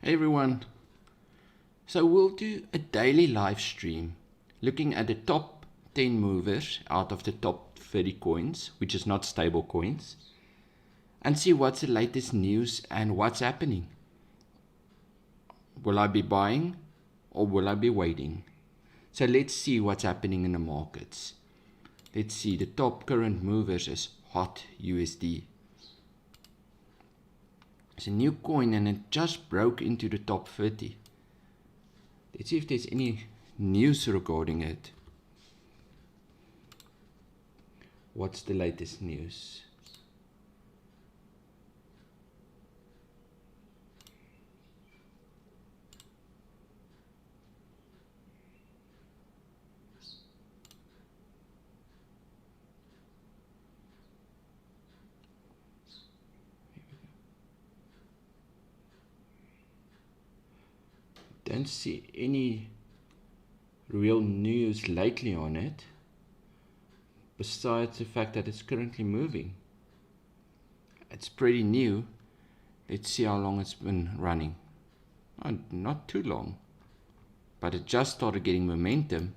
Hey everyone, so we'll do a daily live stream looking at the top 10 movers out of the top 30 coins, which is not stable coins, and see what's the latest news and what's happening. Will I be buying or will I be waiting? So let's see what's happening in the markets. Let's see, the top current movers is hot USD. It's a new coin and it just broke into the top 30. Let's see if there's any news regarding it. What's the latest news? Don't see any real news lately on it, besides the fact that it's currently moving. It's pretty new. Let's see how long it's been running. Not too long, but it just started getting momentum.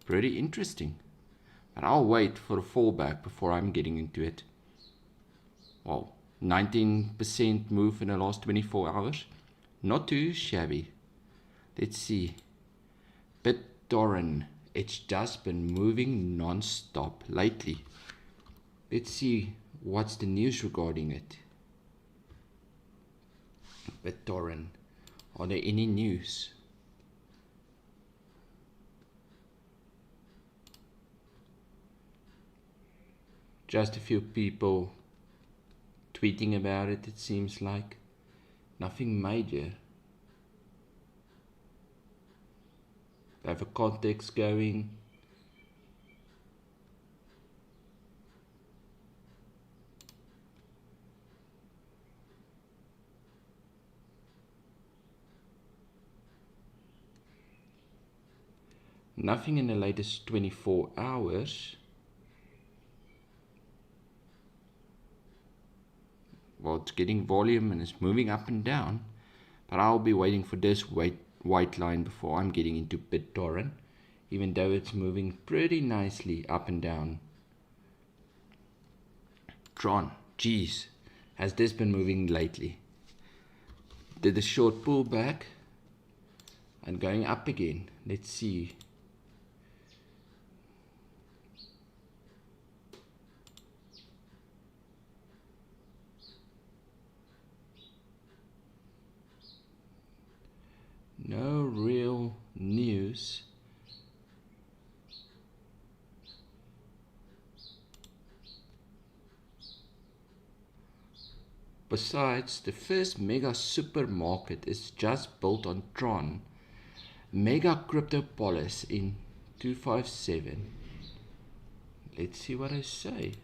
Pretty interesting. But I'll wait for a fallback before I'm getting into it. Well, 19% move in the last 24 hours. Not too shabby. Let's see. 𝙏𝙗𝙬. It's just been moving non-stop lately. Let's see what's the news regarding it. 𝙏𝙗𝙬. Are there any news? Just a few people tweeting about it, it seems like. Nothing major. They have a context going. Nothing in the latest 24 hours. Well, it's getting volume and it's moving up and down, but I'll be waiting for this white line before I'm getting into 𝙏𝙗𝙬, even though it's moving pretty nicely up and down. Tron, geez, has this been moving lately? Did a short pullback and going up again. Let's see. No real news. Besides, the first mega supermarket is just built on Tron. Mega Cryptopolis in 257. Let's see what I say.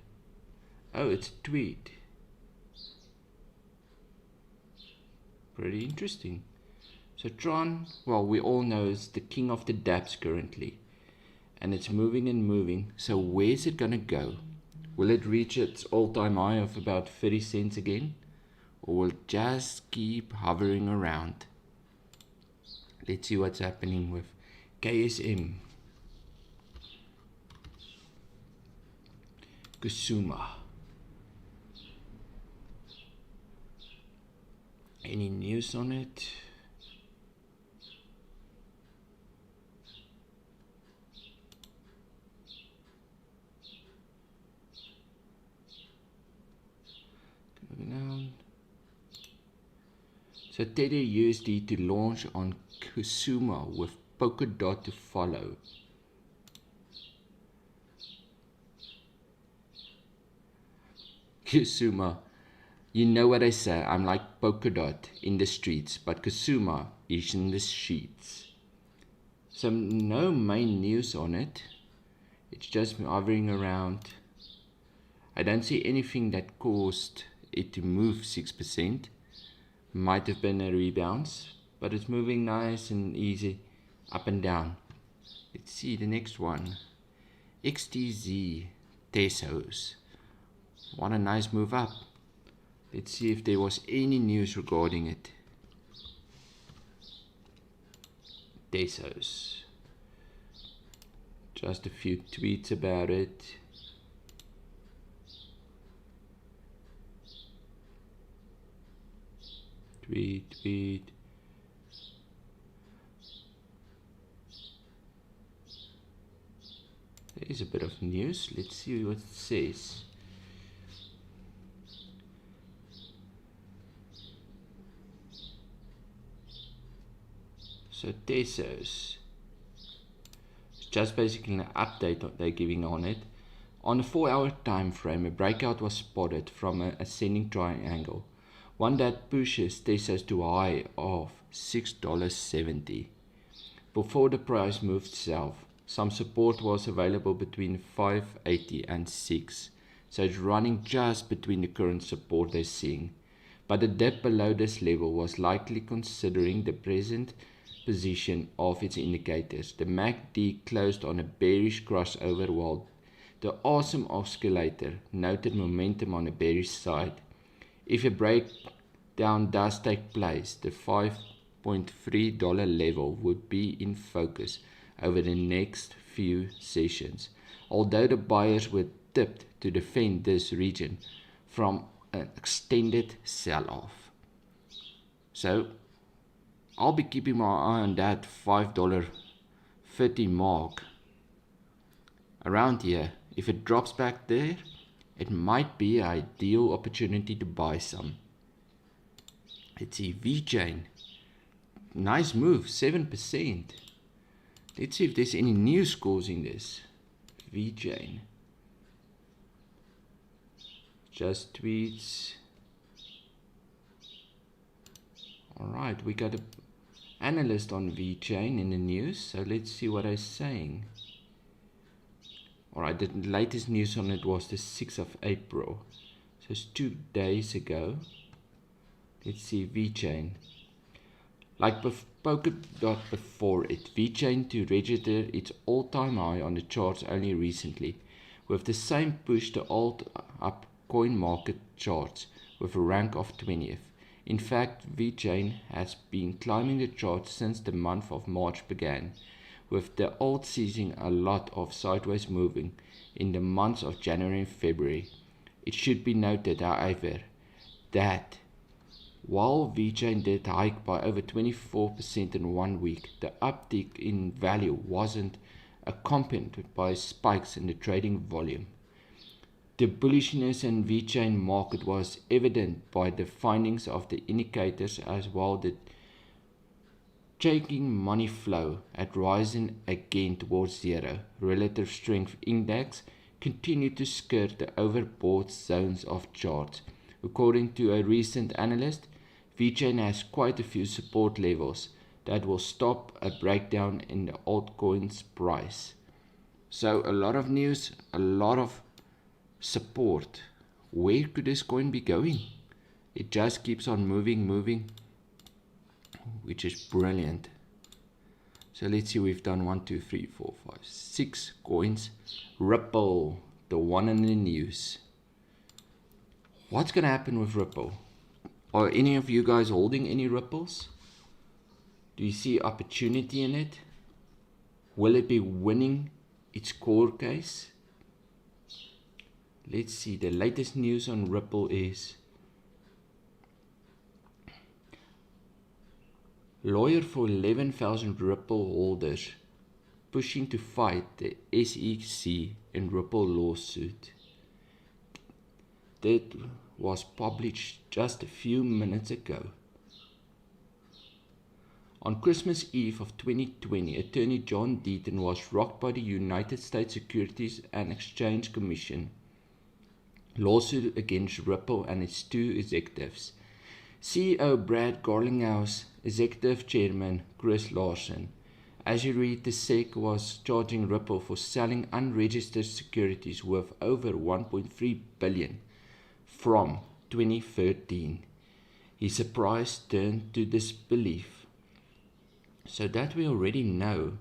Oh, it's a tweet. Pretty interesting. So Tron, well, we all know is the king of the dApps currently. And it's moving and moving. So where's it gonna go? Will it reach its all-time high of about 30 cents again? Or will it just keep hovering around? Let's see what's happening with KSM. 𝙏𝙗𝙖𝙣. Any news on it? Down. So Tether USD to launch on 𝙏𝙗𝙖𝙣 with Polkadot to follow. 𝙏𝙗𝙖𝙣, you know what I say, I'm like Polkadot in the streets, but 𝙏𝙗𝙖𝙣 is in the sheets. So no main news on it. It's just hovering around. I don't see anything that caused it to move 6%. Might have been a rebound, but it's moving nice and easy up and down. Let's see the next one. XTZ Tesos. What a nice move up. Let's see if there was any news regarding it. 𝙏𝙝𝙖𝙣. Just a few tweets about it. Tweet. There is a bit of news. Let's see what it says. So 𝙏𝙝𝙖𝙣, it's just basically an update that they're giving on it. On a 4-hour time frame, a breakout was spotted from an ascending triangle, one that pushes 𝙏𝙝𝙖 to a high of $6.70. Before the price moved south, some support was available between 5.80 and 6, so it's running just between the current support they're seeing. But a dip below this level was likely considering the present position of its indicators. The MACD closed on a bearish crossover while the awesome oscillator noted momentum on the bearish side. If a breakdown does take place, the $5.3 level would be in focus over the next few sessions, although the buyers were tipped to defend this region from an extended sell-off. So I'll be keeping my eye on that $5.50 mark around here. If it drops back there, it might be an ideal opportunity to buy some. Let's see, VeChain, nice move, 7%. Let's see if there's any news causing this. VeChain, just tweets. Alright, we got an analyst on VeChain in the news, so let's see what they're saying. Alright, the latest news on it was the 6th of April, so it's 2 days ago. Let's see, VeChain. Like Polkadot before it, VeChain to register its all-time high on the charts only recently, with the same push to alt up coin market charts with a rank of 20th. In fact, VeChain has been climbing the charts since the month of March began, with the alt seizing a lot of sideways moving in the months of January and February. It should be noted, however, that while VeChain did hike by over 24% in 1 week, the uptick in value wasn't accompanied by spikes in the trading volume. The bullishness in VeChain market was evident by the findings of the indicators as well. The checking money flow had risen again towards zero. Relative strength index continued to skirt the overbought zones of charts. According to a recent analyst, VeChain has quite a few support levels that will stop a breakdown in the altcoin's price. So a lot of news, a lot of support. Where could this coin be going? It just keeps on moving, which is brilliant. So let's see, we've done 1, 2, 3, 4, 5, 6 coins. Ripple, the one in the news. What's gonna happen with Ripple? Are any of you guys holding any Ripples? Do you see opportunity in it? Will it be winning its core case? Let's see, the latest news on Ripple is lawyer for 11,000 Ripple holders pushing to fight the SEC in Ripple lawsuit. That was published just a few minutes ago. On Christmas Eve of 2020, Attorney John Deaton was rocked by the United States Securities and Exchange Commission lawsuit against Ripple and its 2 executives, CEO Brad Garlinghouse, Executive Chairman Chris Larsen. As you read, the SEC was charging Ripple for selling unregistered securities worth over $1.3 billion from 2013. His surprise turned to disbelief. So that we already know.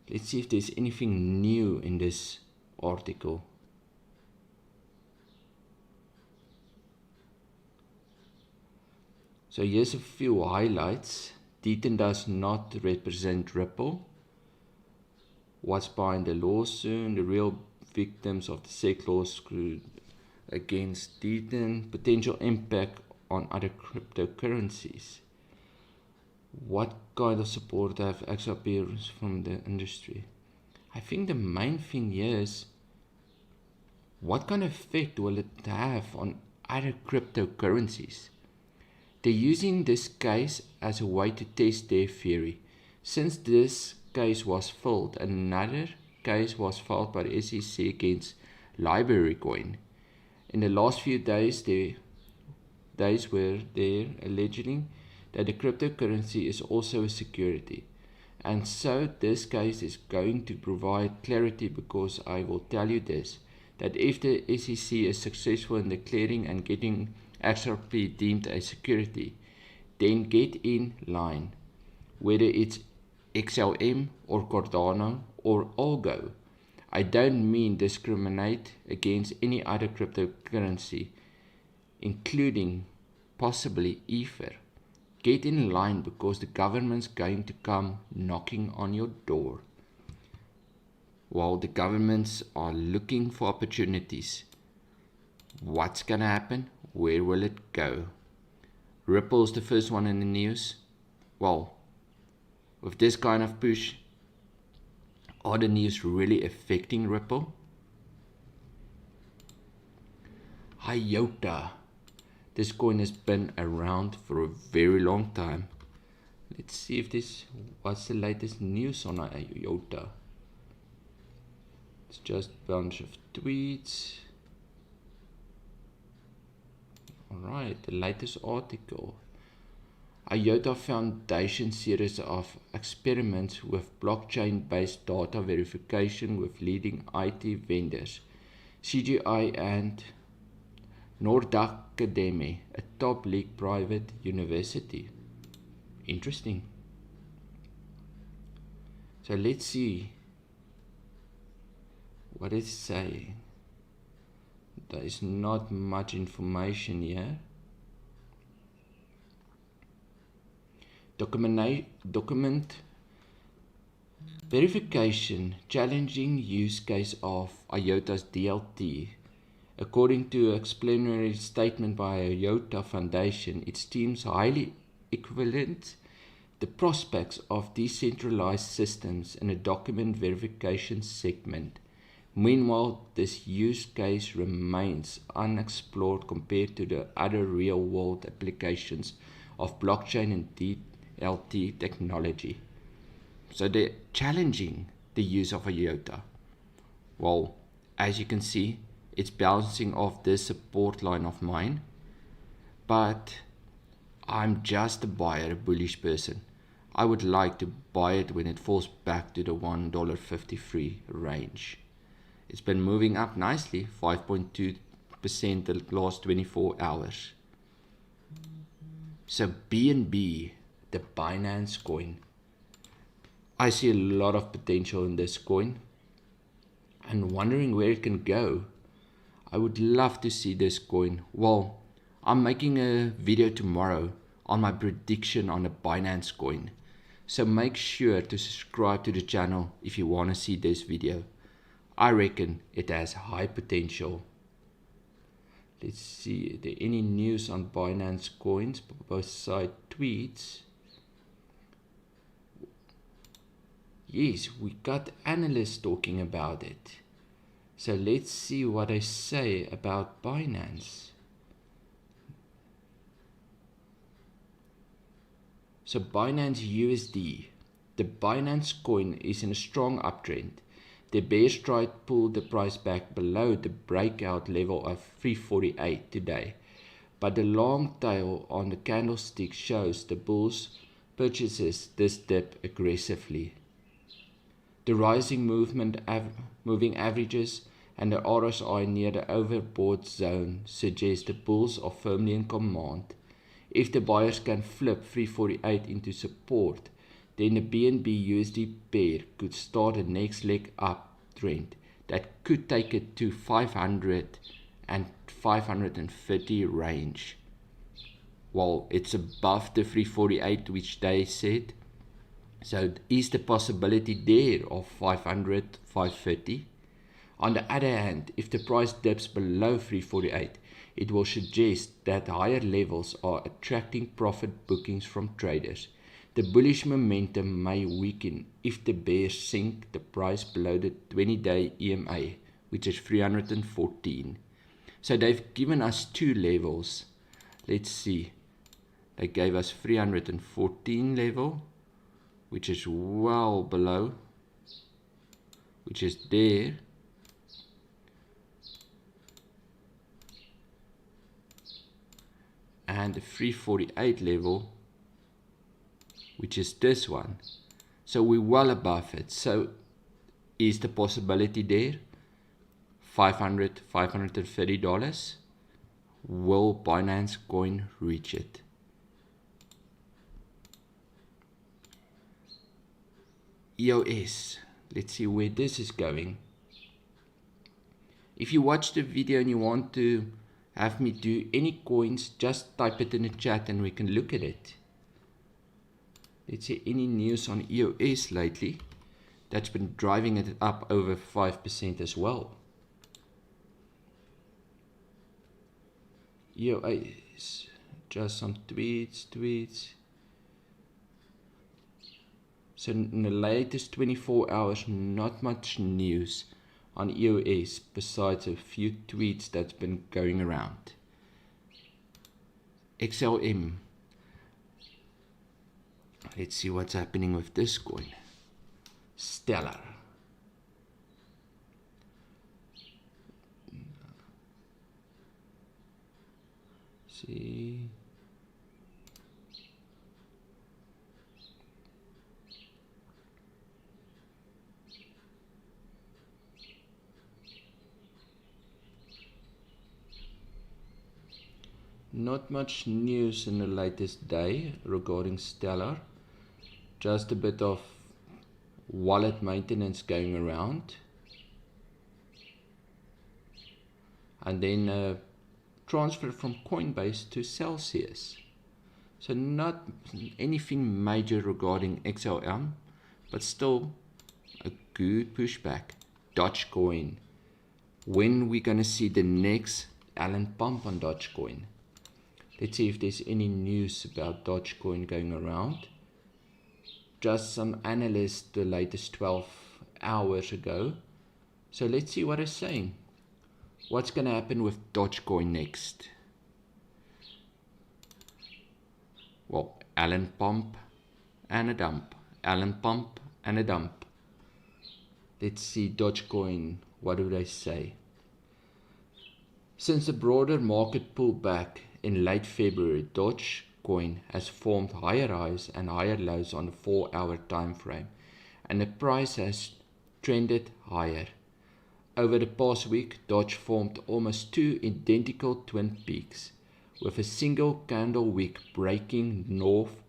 Let's see if there's anything new in this article. So here's a few highlights. 𝙏𝙝 does not represent Ripple. What's behind the lawsuit? The real victims of the SEC lawsuit against 𝙏𝙝. Potential impact on other cryptocurrencies. What kind of support have actually appeared from the industry? I think the main thing here is, what kind of effect will it have on other cryptocurrencies? They're using this case as a way to test their theory. Since this case was filed, another case was filed by the SEC against Library Coin. In the last few days, were there alleging that the cryptocurrency is also a security. And so this case is going to provide clarity, because I will tell you this, that if the SEC is successful in declaring and getting XRP deemed a security, then get in line, whether it's XLM or Cardano or Algo. I don't mean discriminate against any other cryptocurrency, including possibly Ether. Get in line, because the government's going to come knocking on your door. While the governments are looking for opportunities, what's going to happen? Where will it go? Ripple's the first one in the news. Well, with this kind of push, are the news really affecting Ripple? 𝙏𝙗𝙧. This coin has been around for a very long time. Let's see if what's the latest news on 𝙏𝙗𝙧. It's just a bunch of tweets. Alright, the latest article. 𝙏𝙗𝙧 Foundation series of experiments with blockchain-based data verification with leading IT vendors, CGI and 𝙏𝙗𝙧, a top league private university. Interesting. So let's see what it's saying. There is not much information here. Document verification, challenging use case of 𝙏𝙗𝙧's DLT. According to an explanatory statement by 𝙏𝙗 Foundation, it seems highly equivalent the prospects of decentralized systems in a document verification segment. Meanwhile, this use case remains unexplored compared to the other real-world applications of blockchain and DLT technology. So they're challenging the use of 𝙏𝙗𝙧. Well, as you can see, it's bouncing off this support line of mine, but I'm just a buyer, a bullish person. I would like to buy it when it falls back to the $1.53 range. It's been moving up nicely, 5.2% the last 24 hours. So BNB, the Binance coin. I see a lot of potential in this coin and wondering where it can go. I would love to see this coin. Well, I'm making a video tomorrow on my prediction on the Binance coin. So make sure to subscribe to the channel if you want to see this video. I reckon it has high potential. Let's see, are there any news on Binance coins besides tweets? Yes, we got analysts talking about it. So let's see what they say about Binance. So Binance USD, the Binance coin is in a strong uptrend. The bear strike pulled the price back below the breakout level of 348 today, but the long tail on the candlestick shows the bulls purchases this dip aggressively. The rising moving averages and the RSI near the overbought zone suggest the bulls are firmly in command. If the buyers can flip 348 into support, then the BNB USD pair could start a next leg up trend that could take it to 500 and 530 range. well, it's above the 348 which they said. So is the possibility there of 500, 530? On the other hand, if the price dips below 348, it will suggest that higher levels are attracting profit bookings from traders. The bullish momentum may weaken if the bears sink the price below the 20-day EMA, which is 314. So they've given us two levels. Let's see. They gave us 314 level, which is well below, which is there. And the 348 level, which is this one. So we're well above it. So is the possibility there? $500, $530. Will Binance Coin reach it? EOS. Let's see where this is going. If you watch the video and you want to have me do any coins, just type it in the chat and we can look at it. Let's see any news on EOS lately. That's been driving it up over 5% as well. EOS, just some tweets. So in the latest 24 hours, not much news on EOS besides a few tweets that's been going around. XLM. Let's see what's happening with this coin. Stellar. See. Not much news in the latest day regarding Stellar. Just a bit of wallet maintenance going around. And then transfer from Coinbase to Celsius. So not anything major regarding XLM, but still a good pushback. Dogecoin. When we're going to see the next Allen pump on Dogecoin? Let's see if there's any news about Dogecoin going around. Just some analysts the latest 12 hours ago. So let's see what they're saying. What's going to happen with Dogecoin next? Well, Allen pump and a dump. Allen pump and a dump. Let's see Dogecoin. What do they say? Since the broader market pullback in late February, Dogecoin has formed higher highs and higher lows on a 4-hour time frame, and the price has trended higher. Over the past week, Doge formed almost two identical twin peaks, with a single candle wick breaking north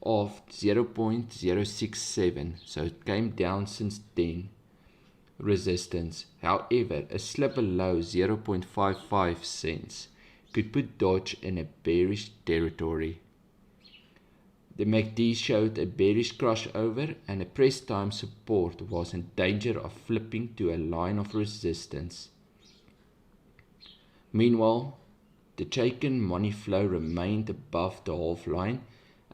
of 0.067, so it came down since then. Resistance. However, a slip below 0.55 cents could put Doge in a bearish territory. The MACD showed a bearish crossover, and the press time support was in danger of flipping to a line of resistance. Meanwhile, the Chaikin money flow remained above the half line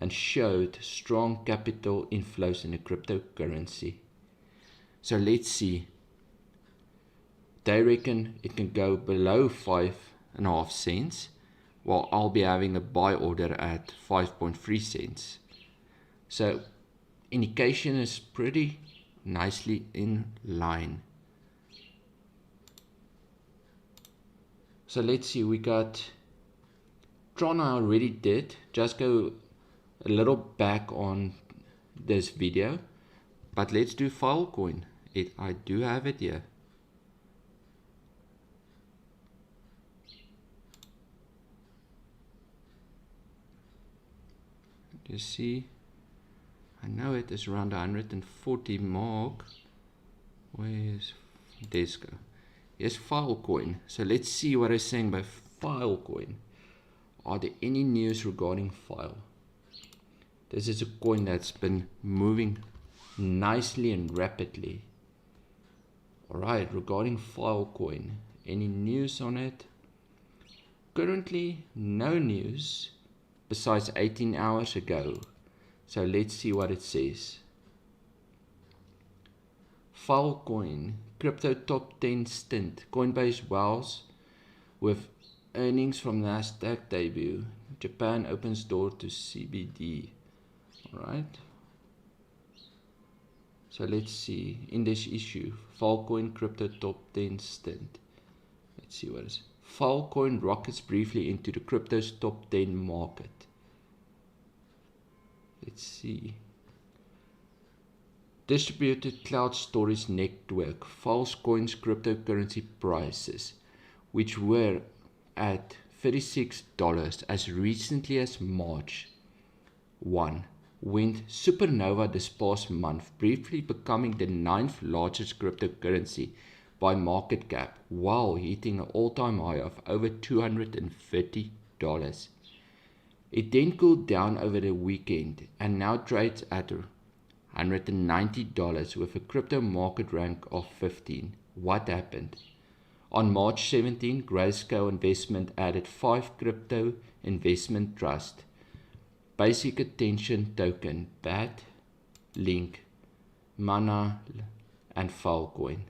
and showed strong capital inflows in the cryptocurrency. So let's see. They reckon it can go below 5.5 cents, while I'll be having a buy order at 5.3 cents. So indication is pretty nicely in line. So let's see, we got Tron. I already did. Just go a little back on this video, but let's do Filecoin. I do have it here. You see, I know it is around 140 mark. Where's this go? Here's Filecoin. So let's see what I'm saying by Filecoin. are there any news regarding File? This is a coin that's been moving nicely and rapidly. Alright, regarding Filecoin, any news on it? Currently, no news besides 18 hours ago. So let's see what it says. Filecoin, crypto top 10 stint. Coinbase wows with earnings from Nasdaq debut. Japan opens door to CBD. Alright. So let's see. Index issue. Filecoin crypto top 10 stint. Let's see what it is. Filecoin rockets briefly into the crypto's top 10 market. Let's see. Distributed cloud storage network. Filecoin's cryptocurrency prices, which were at $36 as recently as March 1, went supernova this past month, briefly becoming the 9th largest cryptocurrency by market cap, while hitting an all-time high of over $250. It then cooled down over the weekend and now trades at $190 with a crypto market rank of 15. What happened? On March 17, Grayscale Investment added 5 crypto investment trusts: Basic Attention Token, BAT, Link, Mana, and Filecoin.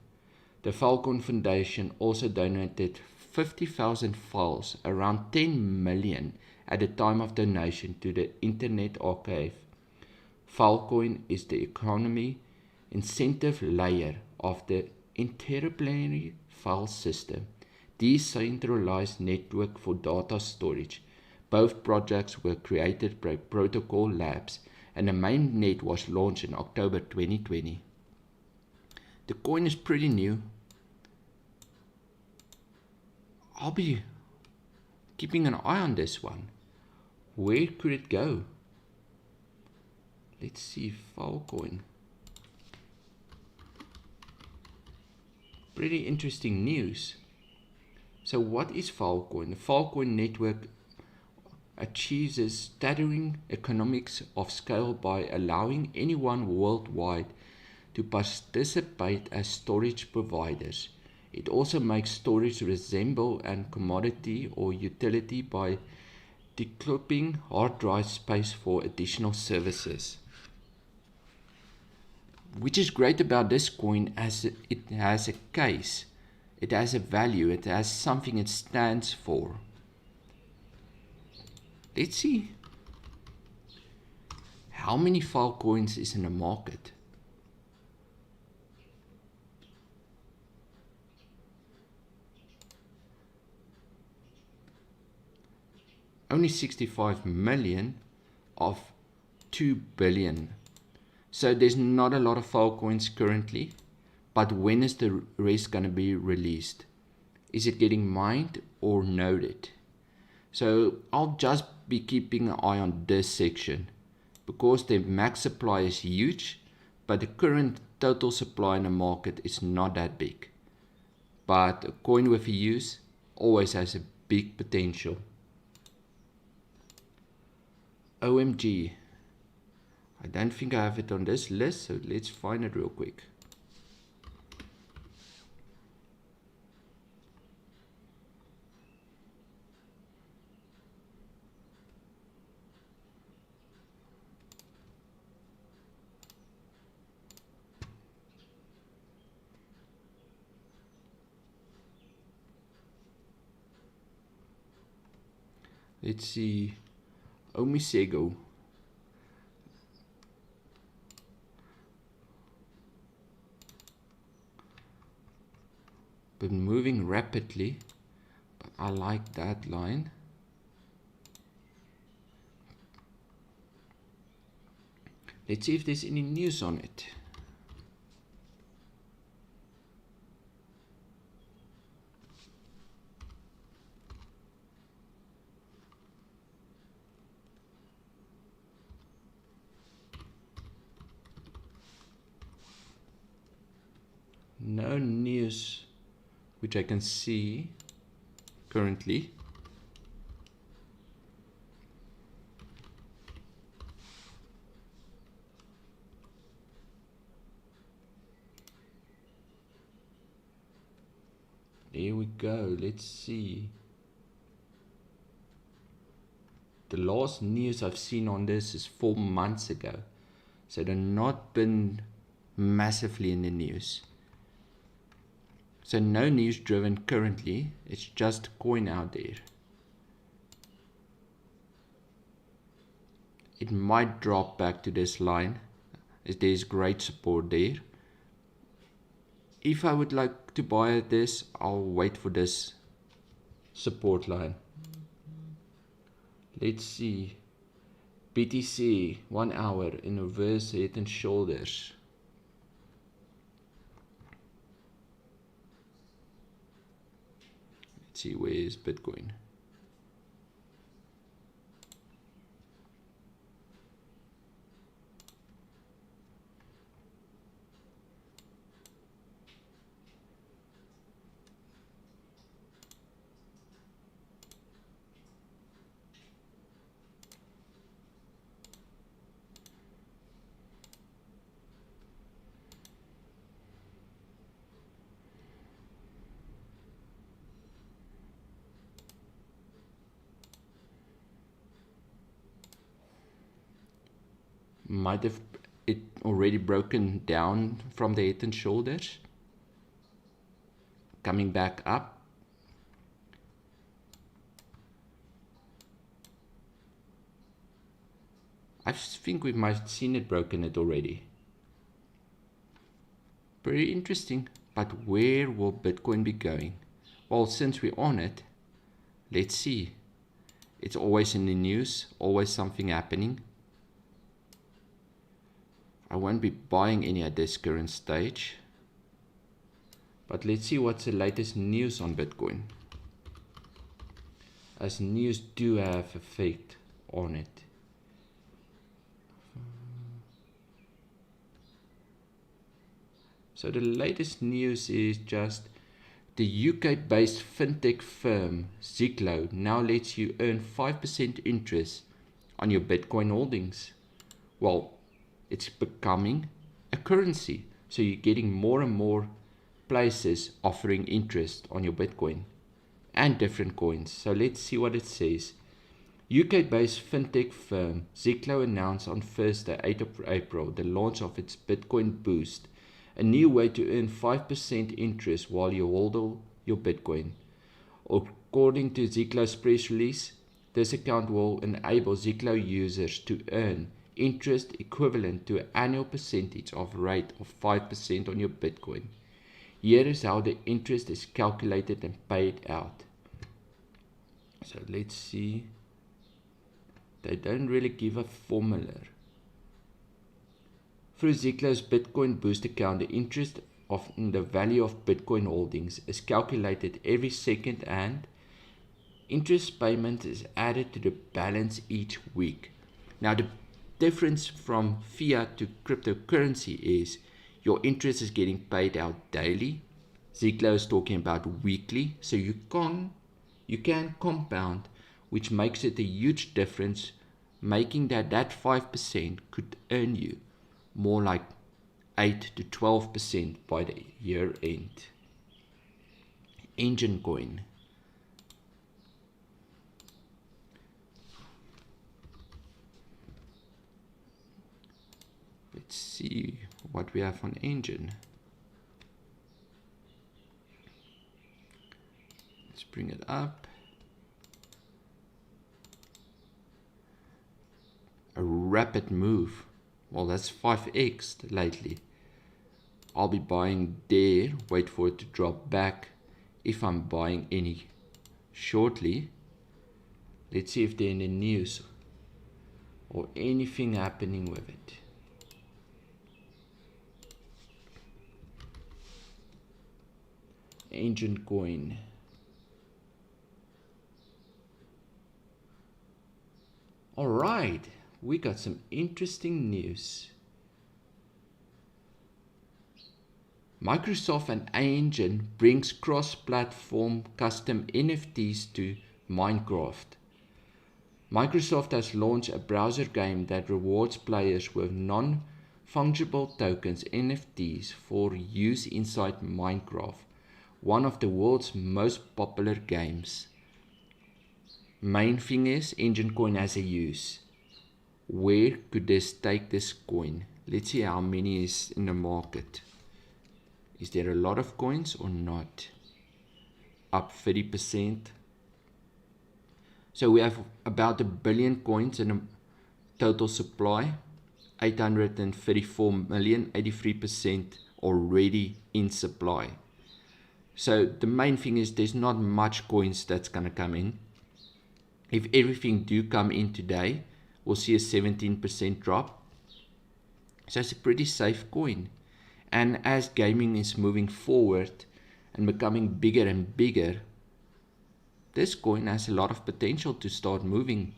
The Filecoin Foundation also donated 50,000 files, around 10 million at the time of donation, to the Internet Archive. Filecoin is the economy incentive layer of the Interoperable File System, decentralized network for data storage. Both projects were created by Protocol Labs, and the mainnet was launched in October 2020. The coin is pretty new. I'll be keeping an eye on this one. Where could it go? Let's see. Filecoin. Pretty interesting news. So what is Filecoin? The Filecoin network achieves a staggering economics of scale by allowing anyone worldwide to participate as storage providers. It also makes storage resemble a commodity or utility by declopping hard drive space for additional services. Which is great about this coin, as it has a case, it has a value, it has something it stands for. Let's see how many Filecoins is in the market. Only 65 million of 2 billion. So there's not a lot of Filecoins currently, but when is the rest going to be released? Is it getting mined or noded? So I'll just be keeping an eye on this section, because the max supply is huge, but the current total supply in the market is not that big. But a coin with a use always has a big potential. OMG. I don't think I have it on this list, so let's find it real quick. Let's see. Omisego. Been moving rapidly, but I like that line. Let's see if there's any news on it. No news which I can see currently. Here we go. Let's see. The last news I've seen on this is 4 months ago. So they've not been massively in the news. So no news driven currently. It's just coin out there. It might drop back to this line, as there's great support there. If I would like to buy at this, I'll wait for this support line. Let's see. BTC 1 hour in reverse head and shoulders. Let's see, where is Bitcoin? Might have it already broken down from the head and shoulders, coming back up. I think we might have seen it broken it already. Very interesting. But where will Bitcoin be going? Well, since we're on it, let's see. It's always in the news, always something happening. I won't be buying any at this current stage. But let's see what's the latest news on Bitcoin, as news do have effect on it. So the latest news is just the UK-based fintech firm 𝙒𝙧 now lets you earn 5% interest on your Bitcoin holdings. Well, it's becoming a currency, so you're getting more and more places offering interest on your Bitcoin and different coins. So let's see what it says. UK-based fintech firm 𝙒𝙧 announced on Thursday, 8th of April, the launch of its Bitcoin Boost, a new way to earn 5% interest while you hold your Bitcoin. According to 𝙒𝙧's press release, this account will enable 𝙒𝙧 users to earn interest equivalent to an annual percentage of rate of 5% on your Bitcoin. Here is how the interest is calculated and paid out. So let's see. They don't really give a formula. Through 𝙒𝙧's Bitcoin Boost account, the interest in the value of Bitcoin holdings is calculated every second, and interest payment is added to the balance each week. Now, the difference from fiat to cryptocurrency is your interest is getting paid out daily. 𝙒𝙧 is talking about weekly, so you can compound, which makes it a huge difference, making that 5% could earn you more like 8 to 12% by the year end. Engine coin. Let's see what we have on Engine. Let's bring it up. A rapid move. Well, that's 5x lately. I'll be buying there, wait for it to drop back if I'm buying any shortly. Let's see if they're in the news or anything happening with it. Engine coin. All right. We got some interesting news. Microsoft and Engine brings cross-platform custom NFTs to Minecraft. Microsoft has launched a browser game that rewards players with non-fungible tokens, NFTs, for use inside Minecraft, one of the world's most popular games. Main thing is, Engine Coin has a use. Where could this take this coin? Let's see how many is in the market. Is there a lot of coins or not? Up 30%. So we have about 1 billion coins in a total supply. 834 million, 83% already in supply. So the main thing is there's not much coins that's going to come in. If everything do come in today, we'll see a 17% drop. So it's a pretty safe coin. And as gaming is moving forward and becoming bigger and bigger, this coin has a lot of potential to start moving.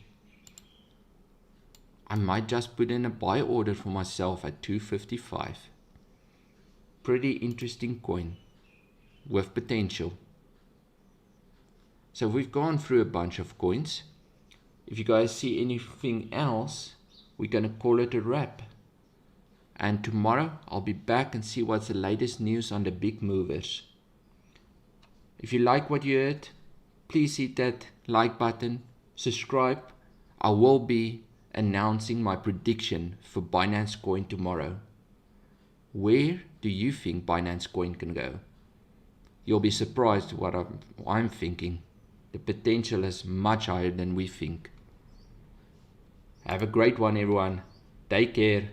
I might just put in a buy order for myself at 255. Pretty interesting coin with potential. So we've gone through a bunch of coins. If you guys see anything else, we're going to call it a wrap. And tomorrow I'll be back and see what's the latest news on the big movers. If you like what you heard, please hit that like button, subscribe. I will be announcing my prediction for Binance Coin tomorrow. Where do you think Binance Coin can go? You'll be surprised what I'm thinking. The potential is much higher than we think. Have a great one, everyone. Take care.